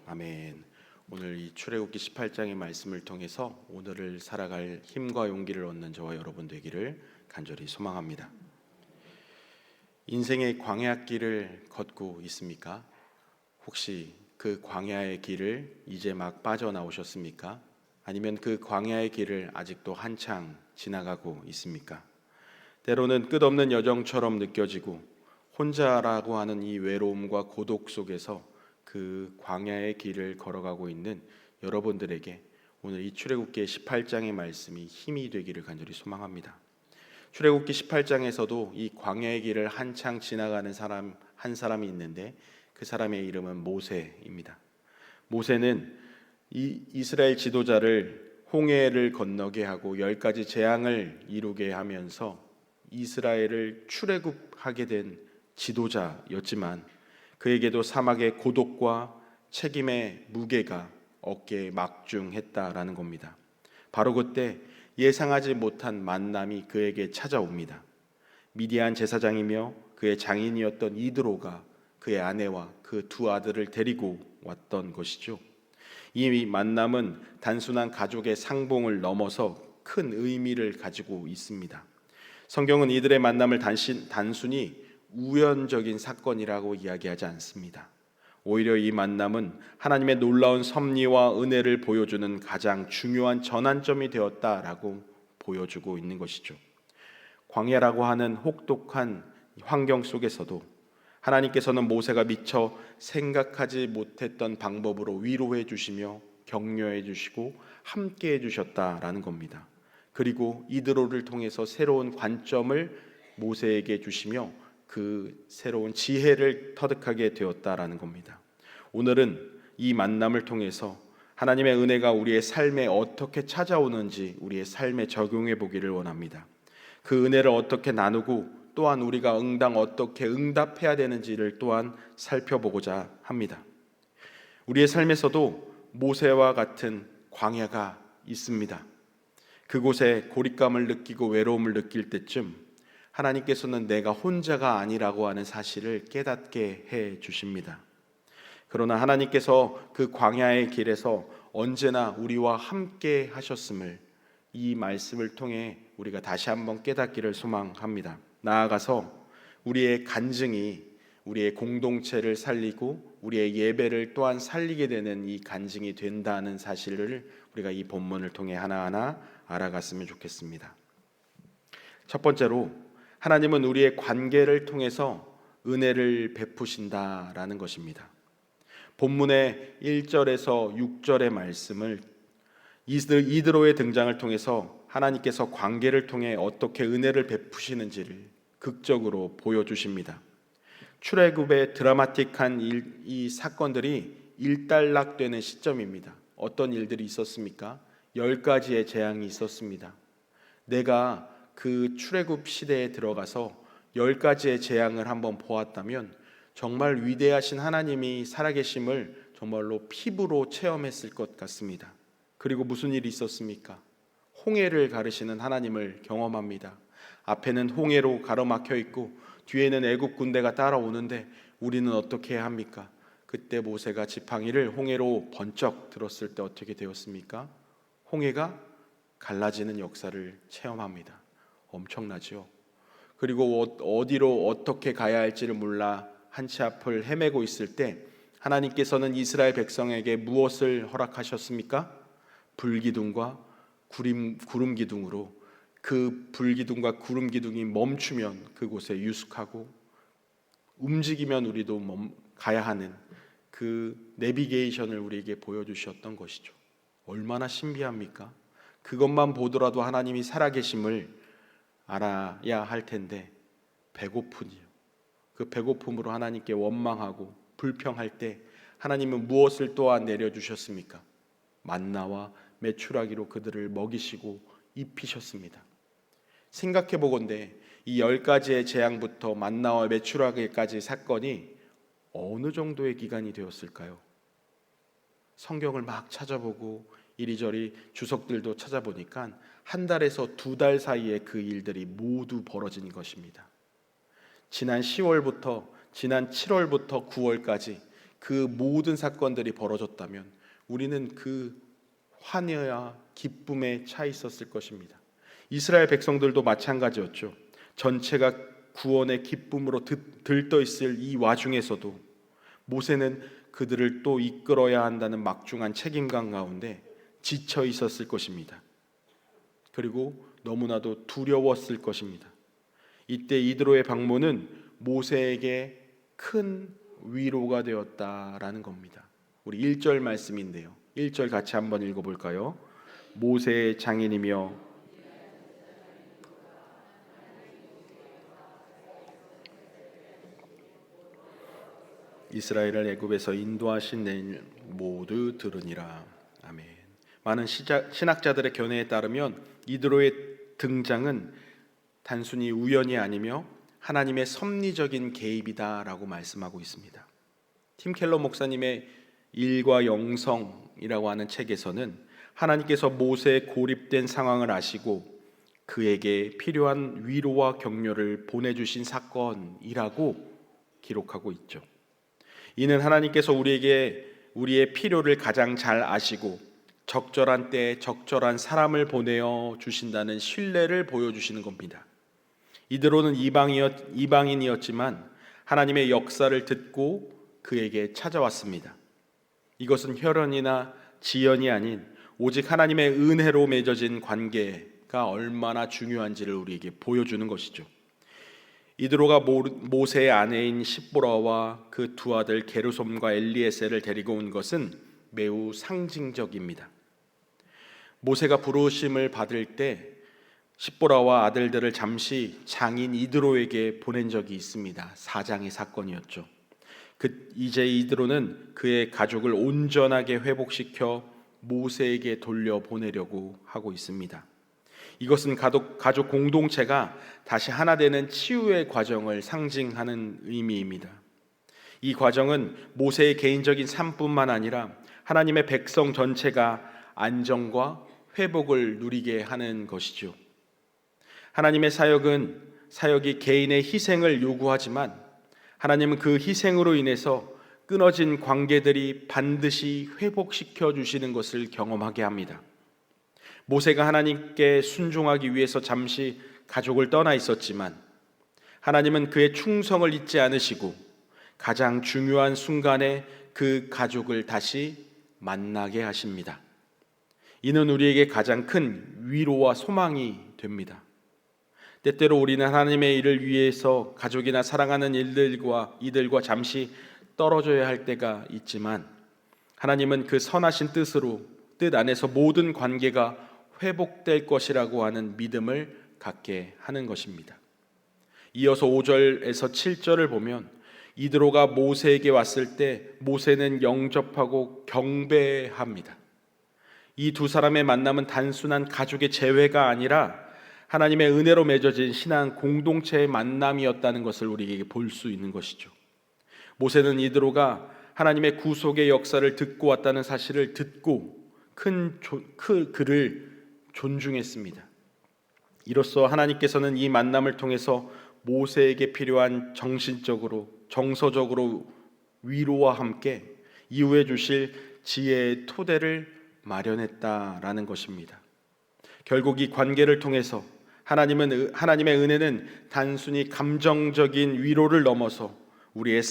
아멘. 오늘 이 출애굽기 18장의 말씀을 통해서 오늘을 살아갈 힘과 용기를 얻는 저와 여러분 되기를 간절히 소망합니다. 인생의 광야길을 걷고 있습니까? 혹시 그 광야의 길을 이제 막 빠져나오셨습니까? 아니면 그 광야의 길을 아직도 한창 지나가고 있습니까? 때로는 끝없는 여정처럼 느껴지고 혼자라고 하는 이 외로움과 고독 속에서 그 광야의 길을 걸어가고 있는 여러분들에게 오늘 이 출애굽기 18장의 말씀이 힘이 되기를 간절히 소망합니다. 출애굽기 18장에서도 이 광야의 길을 한창 지나가는 사람 한 사람이 있는데 그 사람의 이름은 모세입니다. 모세는 이 이스라엘 지도자를 홍해를 건너게 하고 10가지 재앙을 이루게 하면서 이스라엘을 출애굽하게 된 지도자였지만 그에게도 사막의 고독과 책임의 무게가 어깨에 막중했다라는 겁니다. 바로 그때 예상하지 못한 만남이 그에게 찾아옵니다. 미디안 제사장이며 그의 장인이었던 이드로가 그의 아내와 그 두 아들을 데리고 왔던 것이죠. 이 만남은 단순한 가족의 상봉을 넘어서 큰 의미를 가지고 있습니다. 성경은 이들의 만남을 단순히 우연적인 사건이라고 이야기하지 않습니다. 오히려 이 만남은 하나님의 놀라운 섭리와 은혜를 보여주는 가장 중요한 전환점이 되었다라고 보여주고 있는 것이죠. 광야라고 하는 혹독한 환경 속에서도 하나님께서는 모세가 미처 생각하지 못했던 방법으로 위로해 주시며 격려해 주시고 함께 해 주셨다라는 겁니다. 그리고 이드로를 통해서 새로운 관점을 모세에게 주시며 그 새로운 지혜를 터득하게 되었다라는 겁니다. 오늘은 이 만남을 통해서 하나님의 은혜가 우리의 삶에 어떻게 찾아오는지 우리의 삶에 적용해 보기를 원합니다. 그 은혜를 어떻게 나누고 또한 우리가 응당 어떻게 응답해야 되는지를 또한 살펴보고자 합니다. 우리의 삶에서도 모세와 같은 광야가 있습니다. 그곳에 고립감을 느끼고 외로움을 느낄 때쯤 하나님께서는 내가 혼자가 아니라고 하는 사실을 깨닫게 해 주십니다. 그러나 하나님께서 그 광야의 길에서 언제나 우리와 함께 하셨음을 이 말씀을 통해 우리가 다시 한번 깨닫기를 소망합니다. 나아가서 우리의 간증이 우리의 공동체를 살리고 우리의 예배를 또한 살리게 되는 이 간증이 된다는 사실을 우리가 이 본문을 통해 하나하나 알아갔으면 좋겠습니다. 첫 번째로 하나님은 우리의 관계를 통해서 은혜를 베푸신다라는 것입니다. 본문의 1절에서 6절의 말씀을 이드로의 등장을 통해서 하나님께서 관계를 통해 어떻게 은혜를 베푸시는지를 극적으로 보여주십니다. 출애굽의 드라마틱한 이 사건들이 일단락되는 시점입니다. 어떤 일들이 있었습니까? 10가지의 재앙이 있었습니다. 내가 그 출애굽 시대에 들어가서 10가지의 재앙을 한번 보았다면 정말 위대하신 하나님이 살아계심을 정말로 피부로 체험했을 것 같습니다. 그리고 무슨 일이 있었습니까? 홍해를 가르시는 하나님을 경험합니다. 앞에는 홍해로 가로막혀 있고 뒤에는 애굽 군대가 따라오는데 우리는 어떻게 해야 합니까? 그때 모세가 지팡이를 홍해로 번쩍 들었을 때 어떻게 되었습니까? 홍해가 갈라지는 역사를 체험합니다. 엄청나죠. 그리고 어디로 어떻게 가야 할지를 몰라 한치 앞을 헤매고 있을 때 하나님께서는 이스라엘 백성에게 무엇을 허락하셨습니까? 불기둥과 구름 기둥으로 그 불기둥과 구름 기둥이 멈추면 그곳에 유숙하고 움직이면 우리도 가야 하는 그 내비게이션을 우리에게 보여주셨던 것이죠. 얼마나 신비합니까? 그것만 보더라도 하나님이 살아계심을 알아야 할 텐데 배고프니요. 그 배고픔으로 하나님께 원망하고 불평할 때 하나님은 무엇을 또한 내려주셨습니까? 만나와 메추라기로 그들을 먹이시고 입히셨습니다. 생각해 보건대 이 10가지의 재앙부터 만나와 메추라기까지 사건이 어느 정도의 기간이 되었을까요? 성경을 막 찾아보고 이리저리 주석들도 찾아보니까 한 달에서 2달 사이에 그 일들이 모두 벌어진 것입니다. 지난 10월부터 지난 7월부터 9월까지 그 모든 사건들이 벌어졌다면 우리는 그 환희와 기쁨에 차 있었을 것입니다. 이스라엘 백성들도 마찬가지였죠. 전체가 구원의 기쁨으로 들떠 있을 이 와중에서도 모세는 그들을 또 이끌어야 한다는 막중한 책임감 가운데 지쳐 있었을 것입니다. 그리고 너무나도 두려웠을 것입니다. 이때 이드로의 방문은 모세에게 큰 위로가 되었다라는 겁니다. 우리 1절 말씀인데요. 1절 같이 한번 읽어볼까요? 모세의 장인이며 이스라엘을 애굽에서 인도하신 내 모두 들으니라. 아멘. 많은 신학자들의 견해에 따르면 이드로의 등장은 단순히 우연이 아니며 하나님의 섭리적인 개입이다라고 말씀하고 있습니다. 팀 켈러 목사님의 일과 영성이라고 하는 책에서는 하나님께서 모세의 고립된 상황을 아시고 그에게 필요한 위로와 격려를 보내주신 사건이라고 기록하고 있죠. 이는 하나님께서 우리에게 우리의 필요를 가장 잘 아시고 적절한 때에 적절한 사람을 보내어 주신다는 신뢰를 보여주시는 겁니다. 이드로는 이방인이었지만 하나님의 역사를 듣고 그에게 찾아왔습니다. 이것은 혈연이나 지연이 아닌 오직 하나님의 은혜로 맺어진 관계가 얼마나 중요한지를 우리에게 보여주는 것이죠. 이드로가 모세의 아내인 십보라와 그 두 아들 게르솜과 엘리에셀을 데리고 온 것은 매우 상징적입니다. 모세가 부르심을 받을 때 십보라와 아들들을 잠시 장인 이드로에게 보낸 적이 있습니다. 사장의 사건이었죠. 이제 이드로는 그의 가족을 온전하게 회복시켜 모세에게 돌려보내려고 하고 있습니다. 이것은 가족 공동체가 다시 하나 되는 치유의 과정을 상징하는 의미입니다. 이 과정은 모세의 개인적인 삶뿐만 아니라 하나님의 백성 전체가 안정과 회복을 누리게 하는 것이죠. 하나님의 사역이 개인의 희생을 요구하지만 하나님은 그 희생으로 인해서 끊어진 관계들이 반드시 회복시켜 주시는 것을 경험하게 합니다. 모세가 하나님께 순종하기 위해서 잠시 가족을 떠나 있었지만 하나님은 그의 충성을 잊지 않으시고 가장 중요한 순간에 그 가족을 다시 만나게 하십니다. 이는 우리에게 가장 큰 위로와 소망이 됩니다. 때때로 우리는 하나님의 일을 위해서 가족이나 사랑하는 이들과 잠시 떨어져야 할 때가 있지만 하나님은 그 선하신 뜻 안에서 모든 관계가 회복될 것이라고 하는 믿음을 갖게 하는 것입니다. 이어서 5절에서 7절을 보면 이드로가 모세에게 왔을 때 모세는 영접하고 경배합니다. 이 두 사람의 만남은 단순한 가족의 재회가 아니라 하나님의 은혜로 맺어진 신앙 공동체의 만남이었다는 것을 우리에게 볼 수 있는 것이죠. 모세는 이드로가 하나님의 구속의 역사를 듣고 왔다는 사실을 듣고 그를 존중했습니다. 이로써 하나님께서는 이 만남을 통해서 모세에게 필요한 정서적으로 위로와 함께 이후에 주실 지혜의 토대를 마련했다라는 것입니다. 결국 이 관계를 통해서 하나님의 은혜는 단순히 감정적인 위로를 넘어서 우리의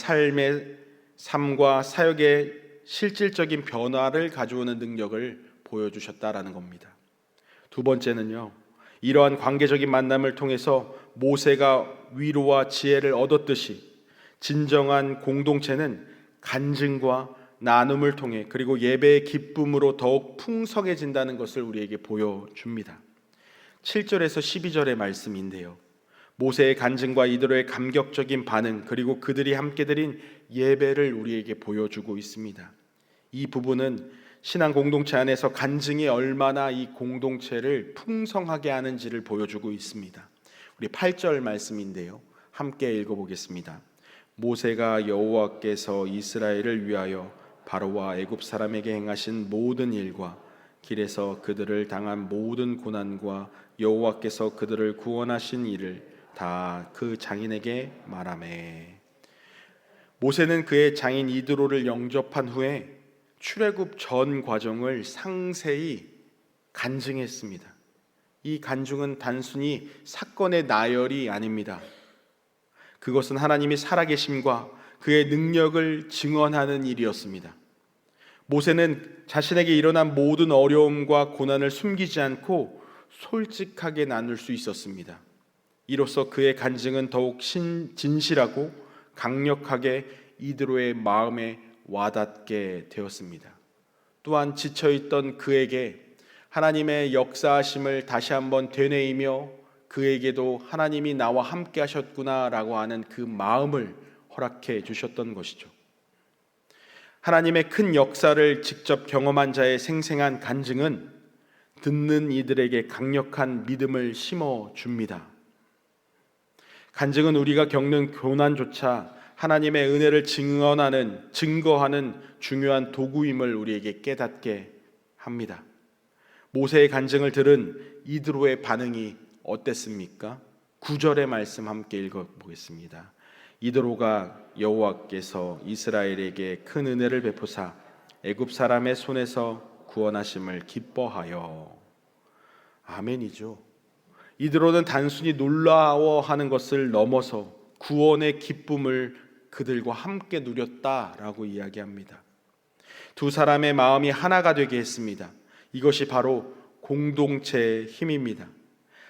삶과 사역의 실질적인 변화를 가져오는 능력을 보여주셨다라는 겁니다. 두 번째는요, 이러한 관계적인 만남을 통해서 모세가 위로와 지혜를 얻었듯이 진정한 공동체는 간증과 나눔을 통해 그리고 예배의 기쁨으로 더욱 풍성해진다는 것을 우리에게 보여줍니다. 7절에서 12절의 말씀인데요, 모세의 간증과 이드로의 감격적인 반응 그리고 그들이 함께 드린 예배를 우리에게 보여주고 있습니다. 이 부분은 신앙 공동체 안에서 간증이 얼마나 이 공동체를 풍성하게 하는지를 보여주고 있습니다. 우리 8절 말씀인데요, 함께 읽어보겠습니다. 모세가 여호와께서 이스라엘을 위하여 바로와 애굽 사람에게 행하신 모든 일과 길에서 그들을 당한 모든 고난과 여호와께서 그들을 구원하신 일을 다 그 장인에게 말하매. 모세는 그의 장인 이드로를 영접한 후에 출애굽 전 과정을 상세히 간증했습니다. 이 간증은 단순히 사건의 나열이 아닙니다. 그것은 하나님이 살아계심과 그의 능력을 증언하는 일이었습니다. 모세는 자신에게 일어난 모든 어려움과 고난을 숨기지 않고 솔직하게 나눌 수 있었습니다. 이로써 그의 간증은 더욱 진실하고 강력하게 이드로의 마음에 와닿게 되었습니다. 또한 지쳐있던 그에게 하나님의 역사하심을 다시 한번 되뇌이며 그에게도 하나님이 나와 함께 하셨구나라고 하는 그 마음을 허락해 주셨던 것이죠. 하나님의 큰 역사를 직접 경험한 자의 생생한 간증은 듣는 이들에게 강력한 믿음을 심어줍니다. 간증은 우리가 겪는 고난조차 하나님의 은혜를 증거하는 중요한 도구임을 우리에게 깨닫게 합니다. 모세의 간증을 들은 이드로의 반응이 어땠습니까? 9절의 말씀 함께 읽어보겠습니다. 이드로가 여호와께서 이스라엘에게 큰 은혜를 베푸사 애굽 사람의 손에서 구원하심을 기뻐하여. 아멘이죠. 이드로는 단순히 놀라워하는 것을 넘어서 구원의 기쁨을 그들과 함께 누렸다라고 이야기합니다. 두 사람의 마음이 하나가 되게 했습니다. 이것이 바로 공동체의 힘입니다.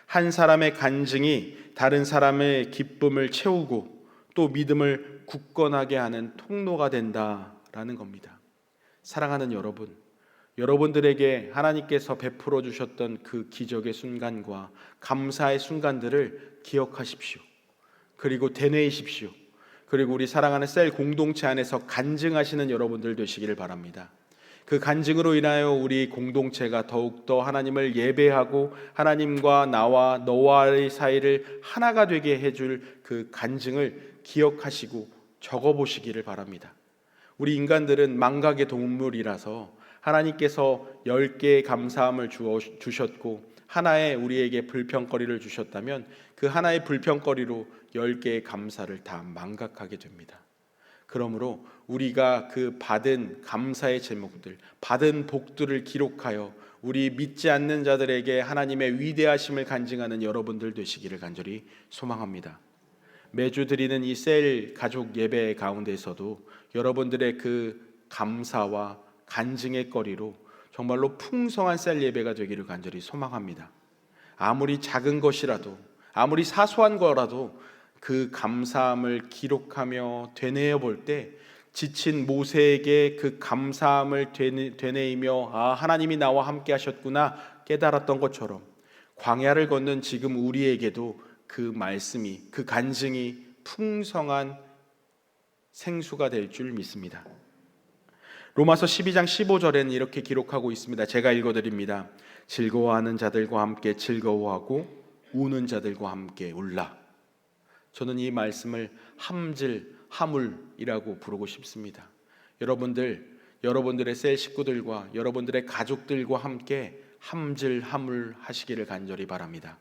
한 사람의 간증이 다른 사람의 기쁨을 채우고 또 믿음을 굳건하게 하는 통로가 된다라는 겁니다. 사랑하는 여러분, 여러분들에게 하나님께서 베풀어 주셨던 그 기적의 순간과 감사의 순간들을 기억하십시오. 그리고 되뇌이십시오. 그리고 우리 사랑하는 셀 공동체 안에서 간증하시는 여러분들 되시기를 바랍니다. 그 간증으로 인하여 우리 공동체가 더욱더 하나님을 예배하고 하나님과 나와 너와의 사이를 하나가 되게 해줄 그 간증을 기억하시고 적어보시기를 바랍니다. 우리 인간들은 망각의 동물이라서 하나님께서 10개의 감사함을 주셨고 하나의 우리에게 불평거리를 주셨다면 그 하나의 불평거리로 10개의 감사를 다 망각하게 됩니다. 그러므로 우리가 그 받은 감사의 제목들, 받은 복들을 기록하여 우리 믿지 않는 자들에게 하나님의 위대하심을 간증하는 여러분들 되시기를 간절히 소망합니다. 매주 드리는 이 셀 가족 예배 가운데서도 여러분들의 그 감사와 간증의 거리로 정말로 풍성한 셀 예배가 되기를 간절히 소망합니다. 아무리 작은 것이라도, 아무리 사소한 거라도 그 감사함을 기록하며 되뇌어 볼 때 지친 모세에게 그 감사함을 되뇌이며 하나님이 나와 함께 하셨구나 깨달았던 것처럼 광야를 걷는 지금 우리에게도 그 말씀이, 그 간증이 풍성한 생수가 될 줄 믿습니다. 로마서 12장 15절에는 이렇게 기록하고 있습니다. 제가 읽어드립니다. 즐거워하는 자들과 함께 즐거워하고 우는 자들과 함께 울라. 저는 이 말씀을 하물이라고 부르고 싶습니다. 여러분들의 셀 식구들과 여러분들의 가족들과 함께 하물 하시기를 간절히 바랍니다.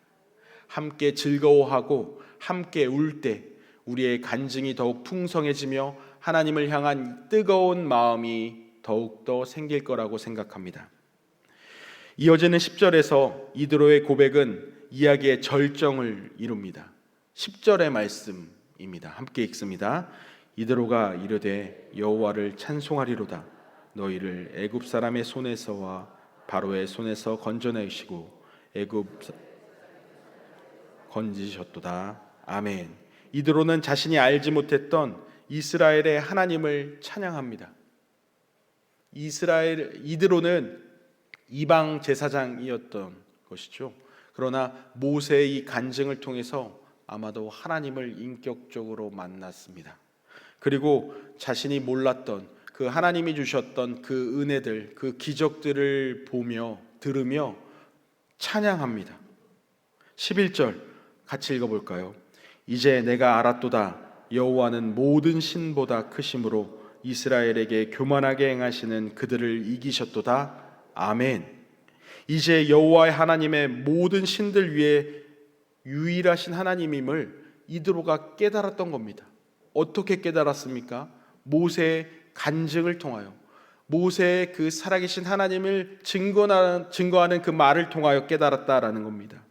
함께 즐거워하고 함께 울 때 우리의 간증이 더욱 풍성해지며 하나님을 향한 뜨거운 마음이 더욱더 생길 거라고 생각합니다. 이어지는 10절에서 이드로의 고백은 이야기의 절정을 이룹니다. 10절의 말씀입니다. 함께 읽습니다. 이드로가 이르되 여호와를 찬송하리로다. 너희를 애굽 사람의 손에서와 바로의 손에서 건져내시고 애굽 건지셨도다. 아멘. 이드로는 자신이 알지 못했던 이스라엘의 하나님을 찬양합니다. 이드로는 이방 제사장이었던 것이죠. 그러나 모세의 이 간증을 통해서 아마도 하나님을 인격적으로 만났습니다. 그리고 자신이 몰랐던 그 하나님이 주셨던 그 은혜들, 그 기적들을 보며 들으며 찬양합니다. 11절 같이 읽어볼까요? 이제 내가 알았도다. 여호와는 모든 신보다 크심으로 이스라엘에게 교만하게 행하시는 그들을 이기셨도다. 아멘. 이제 여호와의 하나님의 모든 신들 위에 유일하신 하나님임을 이드로가 깨달았던 겁니다. 어떻게 깨달았습니까? 모세의 간증을 통하여, 모세의 그 살아계신 하나님을 증거하는 그 말을 통하여 깨달았다라는 겁니다.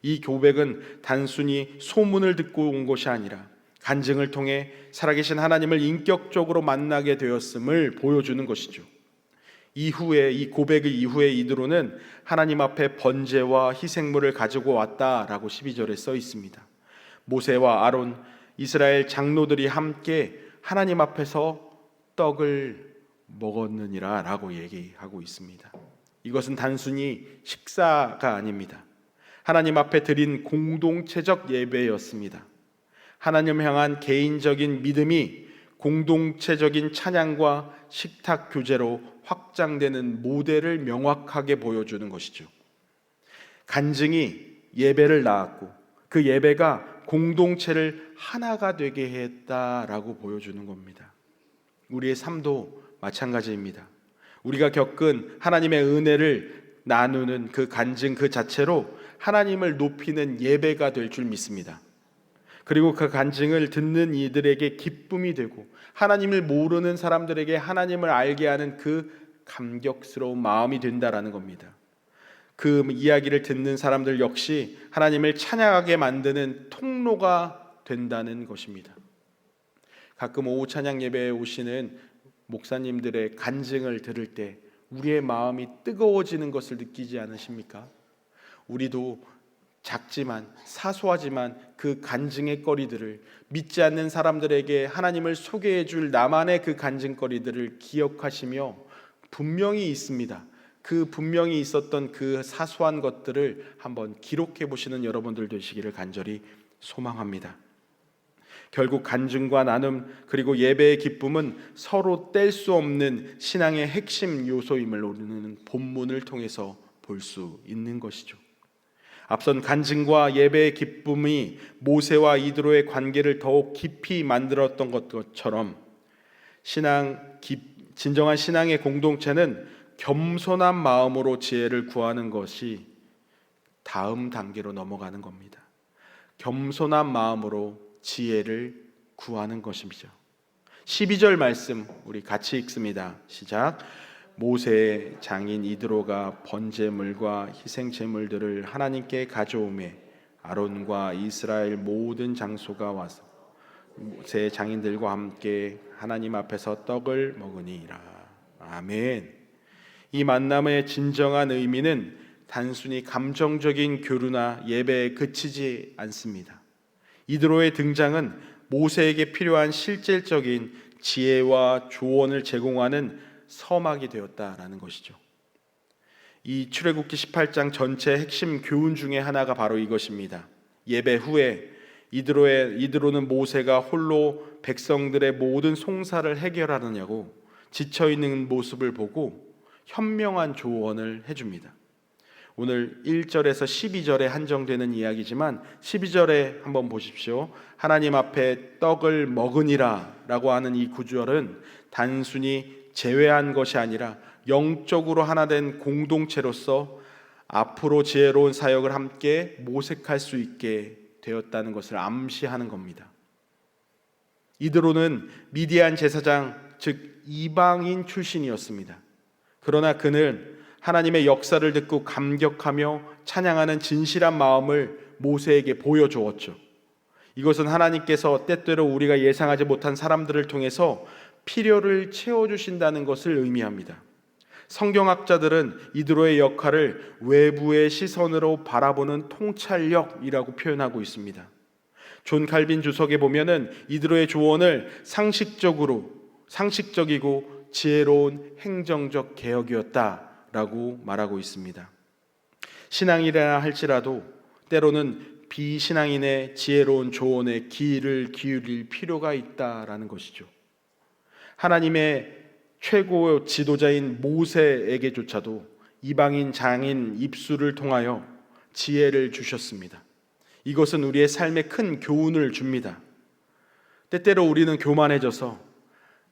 이 고백은 단순히 소문을 듣고 온 것이 아니라 간증을 통해 살아계신 하나님을 인격적으로 만나게 되었음을 보여주는 것이죠. 이후에, 이 고백의 이후에 이드로는 하나님 앞에 번제와 희생물을 가지고 왔다라고 12절에 써 있습니다. 모세와 아론, 이스라엘 장로들이 함께 하나님 앞에서 떡을 먹었느니라 라고 얘기하고 있습니다. 이것은 단순히 식사가 아닙니다. 하나님 앞에 드린 공동체적 예배였습니다. 하나님 향한 개인적인 믿음이 공동체적인 찬양과 식탁 교제로 확장되는 모델을 명확하게 보여주는 것이죠. 간증이 예배를 낳았고 그 예배가 공동체를 하나가 되게 했다라고 보여주는 겁니다. 우리의 삶도 마찬가지입니다. 우리가 겪은 하나님의 은혜를 나누는 그 간증 그 자체로 하나님을 높이는 예배가 될 줄 믿습니다. 그리고 그 간증을 듣는 이들에게 기쁨이 되고 하나님을 모르는 사람들에게 하나님을 알게 하는 그 감격스러운 마음이 된다라는 겁니다. 그 이야기를 듣는 사람들 역시 하나님을 찬양하게 만드는 통로가 된다는 것입니다. 가끔 오후 찬양 예배에 오시는 목사님들의 간증을 들을 때 우리의 마음이 뜨거워지는 것을 느끼지 않으십니까? 우리도 작지만 사소하지만 그 간증의 거리들을, 믿지 않는 사람들에게 하나님을 소개해 줄 나만의 그 간증거리들을 기억하시며 분명히 있습니다. 그 분명히 있었던 그 사소한 것들을 한번 기록해 보시는 여러분들 되시기를 간절히 소망합니다. 결국 간증과 나눔 그리고 예배의 기쁨은 서로 뗄 수 없는 신앙의 핵심 요소임을 우리는 본문을 통해서 볼 수 있는 것이죠. 앞선 간증과 예배의 기쁨이 모세와 이드로의 관계를 더욱 깊이 만들었던 것처럼 진정한 신앙의 공동체는 겸손한 마음으로 지혜를 구하는 것이 다음 단계로 넘어가는 겁니다. 겸손한 마음으로 지혜를 구하는 것이죠. 12절 말씀 우리 같이 읽습니다. 시작. 모세의 장인 이드로가 번제물과 희생제물들을 하나님께 가져오매 아론과 이스라엘 모든 장소가 와서 모세의 장인들과 함께 하나님 앞에서 떡을 먹으니라. 아멘. 이 만남의 진정한 의미는 단순히 감정적인 교류나 예배에 그치지 않습니다. 이드로의 등장은 모세에게 필요한 실질적인 지혜와 조언을 제공하는 서막이 되었다라는 것이죠. 이 출애굽기 18장 전체 핵심 교훈 중에 하나가 바로 이것입니다. 예배 후에 이드로는 모세가 홀로 백성들의 모든 송사를 해결하느냐고 지쳐있는 모습을 보고 현명한 조언을 해줍니다. 오늘 1절에서 12절에 한정되는 이야기지만 12절에 한번 보십시오. 하나님 앞에 떡을 먹으니라 라고 하는 이 구절은 단순히 제외한 것이 아니라 영적으로 하나 된 공동체로서 앞으로 지혜로운 사역을 함께 모색할 수 있게 되었다는 것을 암시하는 겁니다. 이드로는 미디안 제사장 즉 이방인 출신이었습니다. 그러나 그는 하나님의 역사를 듣고 감격하며 찬양하는 진실한 마음을 모세에게 보여주었죠. 이것은 하나님께서 때때로 우리가 예상하지 못한 사람들을 통해서 필요를 채워주신다는 것을 의미합니다. 성경학자들은 이드로의 역할을 외부의 시선으로 바라보는 통찰력이라고 표현하고 있습니다. 존 칼빈 주석에 보면은 이드로의 조언을 상식적이고 지혜로운 행정적 개혁이었다라고 말하고 있습니다. 신앙이라 할지라도 때로는 비신앙인의 지혜로운 조언에 귀를 기울일 필요가 있다라는 것이죠. 하나님의 최고 지도자인 모세에게조차도 이방인 장인 입술을 통하여 지혜를 주셨습니다. 이것은 우리의 삶에 큰 교훈을 줍니다. 때때로 우리는 교만해져서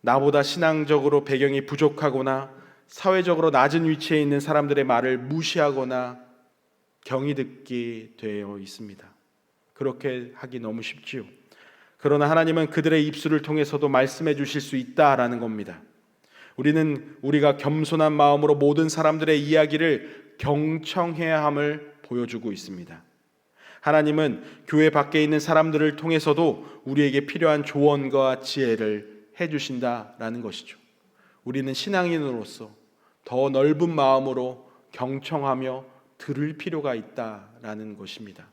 나보다 신앙적으로 배경이 부족하거나 사회적으로 낮은 위치에 있는 사람들의 말을 무시하거나 경이 듣게 되어 있습니다. 그렇게 하기 너무 쉽지요. 그러나 하나님은 그들의 입술을 통해서도 말씀해 주실 수 있다라는 겁니다. 우리는 우리가 겸손한 마음으로 모든 사람들의 이야기를 경청해야 함을 보여주고 있습니다. 하나님은 교회 밖에 있는 사람들을 통해서도 우리에게 필요한 조언과 지혜를 해주신다라는 것이죠. 우리는 신앙인으로서 더 넓은 마음으로 경청하며 들을 필요가 있다라는 것입니다.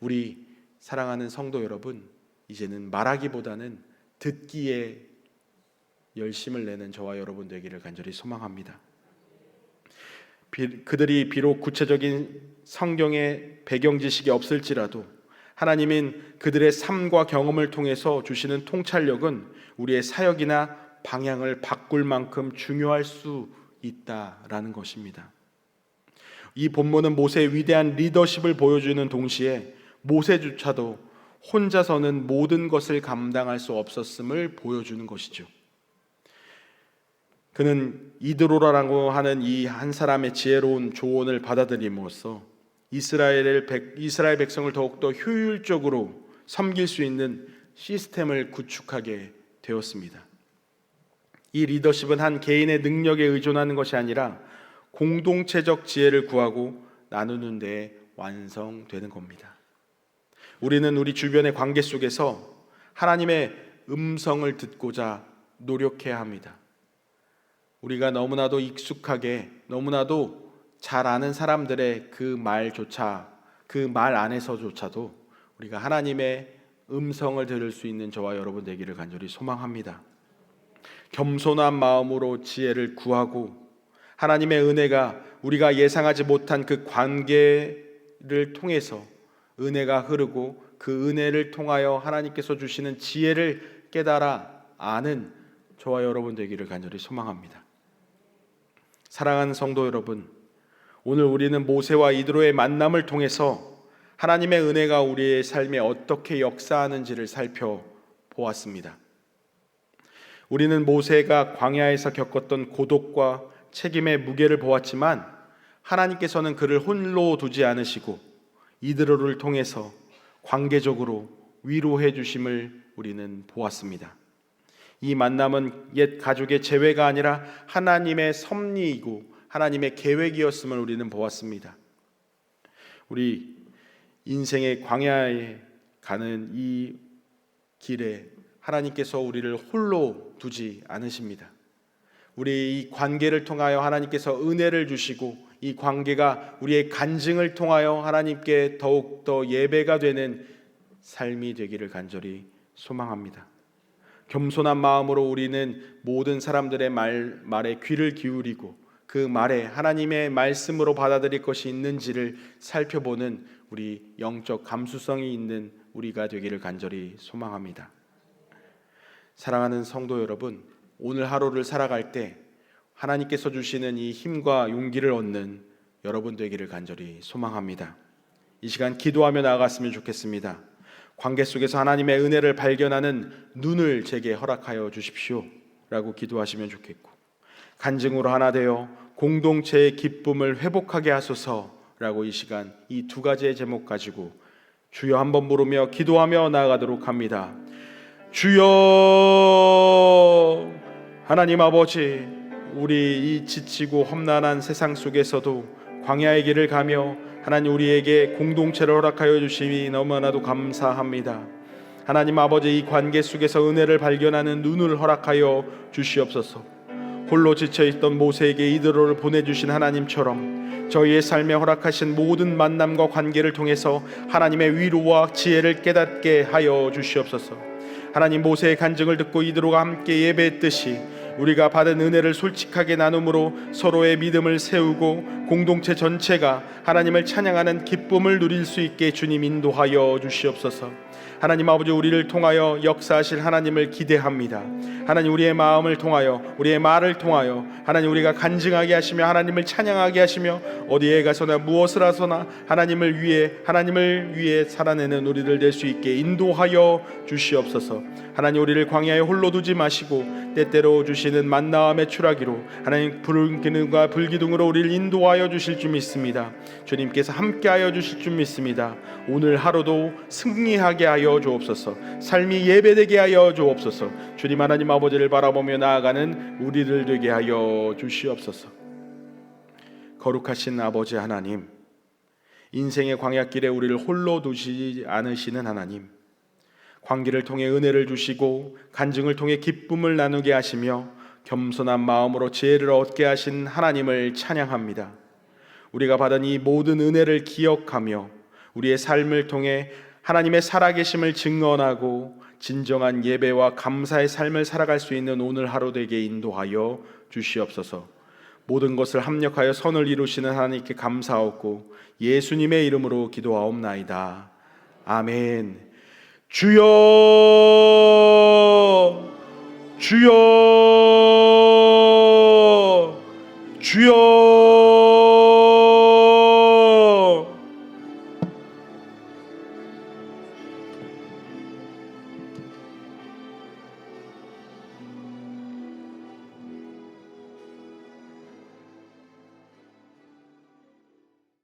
우리 사랑하는 성도 여러분, 이제는 말하기보다는 듣기에 열심을 내는 저와 여러분 되기를 간절히 소망합니다. 그들이 비록 구체적인 성경의 배경 지식이 없을지라도 하나님인 그들의 삶과 경험을 통해서 주시는 통찰력은 우리의 사역이나 방향을 바꿀 만큼 중요할 수 있다라는 것입니다. 이 본문은 모세의 위대한 리더십을 보여주는 동시에 모세조차도 혼자서는 모든 것을 감당할 수 없었음을 보여주는 것이죠. 그는 이드로라고 하는 이 한 사람의 지혜로운 조언을 받아들임으로써 이스라엘 백성을 더욱더 효율적으로 섬길 수 있는 시스템을 구축하게 되었습니다. 이 리더십은 한 개인의 능력에 의존하는 것이 아니라 공동체적 지혜를 구하고 나누는 데 완성되는 겁니다. 우리는 우리 주변의 관계 속에서 하나님의 음성을 듣고자 노력해야 합니다. 우리가 너무나도 익숙하게, 너무나도 잘 아는 사람들의 그 말조차, 그 말 안에서조차도 우리가 하나님의 음성을 들을 수 있는 저와 여러분 되기를 간절히 소망합니다. 겸손한 마음으로 지혜를 구하고 하나님의 은혜가 우리가 예상하지 못한 그 관계를 통해서 은혜가 흐르고 그 은혜를 통하여 하나님께서 주시는 지혜를 깨달아 아는 저와 여러분 되기를 간절히 소망합니다. 사랑하는 성도 여러분, 오늘 우리는 모세와 이드로의 만남을 통해서 하나님의 은혜가 우리의 삶에 어떻게 역사하는지를 살펴보았습니다. 우리는 모세가 광야에서 겪었던 고독과 책임의 무게를 보았지만 하나님께서는 그를 홀로 두지 않으시고 이드로를 통해서 관계적으로 위로해 주심을 우리는 보았습니다. 이 만남은 옛 가족의 재회가 아니라 하나님의 섭리이고 하나님의 계획이었음을 우리는 보았습니다. 우리 인생의 광야에 가는 이 길에 하나님께서 우리를 홀로 두지 않으십니다. 우리 이 관계를 통하여 하나님께서 은혜를 주시고 이 관계가 우리의 간증을 통하여 하나님께 더욱더 예배가 되는 삶이 되기를 간절히 소망합니다. 겸손한 마음으로 우리는 모든 사람들의 말에 귀를 기울이고 그 말에 하나님의 말씀으로 받아들일 것이 있는지를 살펴보는 우리 영적 감수성이 있는 우리가 되기를 간절히 소망합니다. 사랑하는 성도 여러분, 오늘 하루를 살아갈 때 하나님께서 주시는 이 힘과 용기를 얻는 여러분 되기를 간절히 소망합니다. 이 시간 기도하며 나아갔으면 좋겠습니다. 관계 속에서 하나님의 은혜를 발견하는 눈을 제게 허락하여 주십시오 라고 기도하시면 좋겠고, 간증으로 하나 되어 공동체의 기쁨을 회복하게 하소서 라고 이 시간 이 두 가지의 제목 가지고 주여 한번 부르며 기도하며 나아가도록 합니다. 주여, 하나님 아버지, 우리 이 지치고 험난한 세상 속에서도 광야의 길을 가며 하나님 우리에게 공동체를 허락하여 주심이 너무나도 감사합니다. 하나님 아버지, 이 관계 속에서 은혜를 발견하는 눈을 허락하여 주시옵소서. 홀로 지쳐있던 모세에게 이드로를 보내주신 하나님처럼 저희의 삶에 허락하신 모든 만남과 관계를 통해서 하나님의 위로와 지혜를 깨닫게 하여 주시옵소서. 하나님, 모세의 간증을 듣고 이드로가 함께 예배했듯이 우리가 받은 은혜를 솔직하게 나눔으로 서로의 믿음을 세우고 공동체 전체가 하나님을 찬양하는 기쁨을 누릴 수 있게 주님 인도하여 주시옵소서. 하나님 아버지, 우리를 통하여 역사하실 하나님을 기대합니다. 하나님, 우리의 마음을 통하여, 우리의 말을 통하여 하나님 우리가 간증하게 하시며 하나님을 찬양하게 하시며 어디에 가서나 무엇을 하서나 하나님을 위해 살아내는 우리를 될 수 있게 인도하여 주시옵소서. 하나님, 우리를 광야에 홀로 두지 마시고 때때로 주시는 만나와 메추라기로 하나님 불기둥과 불기둥으로 우리를 인도하여 주실 줄 믿습니다. 주님께서 함께하여 주실 줄 믿습니다. 오늘 하루도 승리하게 하여 하여 주옵소서. 삶이 예배되게 하여 주옵소서. 주님 하나님 아버지를 바라보며 나아가는 우리들 되게 하여 주시옵소서. 거룩하신 아버지 하나님, 인생의 광야길에 우리를 홀로 두시지 않으시는 하나님, 광기를 통해 은혜를 주시고 간증을 통해 기쁨을 나누게 하시며 겸손한 마음으로 지혜를 얻게 하신 하나님을 찬양합니다. 우리가 받은 이 모든 은혜를 기억하며 우리의 삶을 통해 하나님의 살아계심을 증언하고 진정한 예배와 감사의 삶을 살아갈 수 있는 오늘 하루 되게 인도하여 주시옵소서. 모든 것을 합력하여 선을 이루시는 하나님께 감사하고 예수님의 이름으로 기도하옵나이다. 아멘. 주여, 주여, 주여.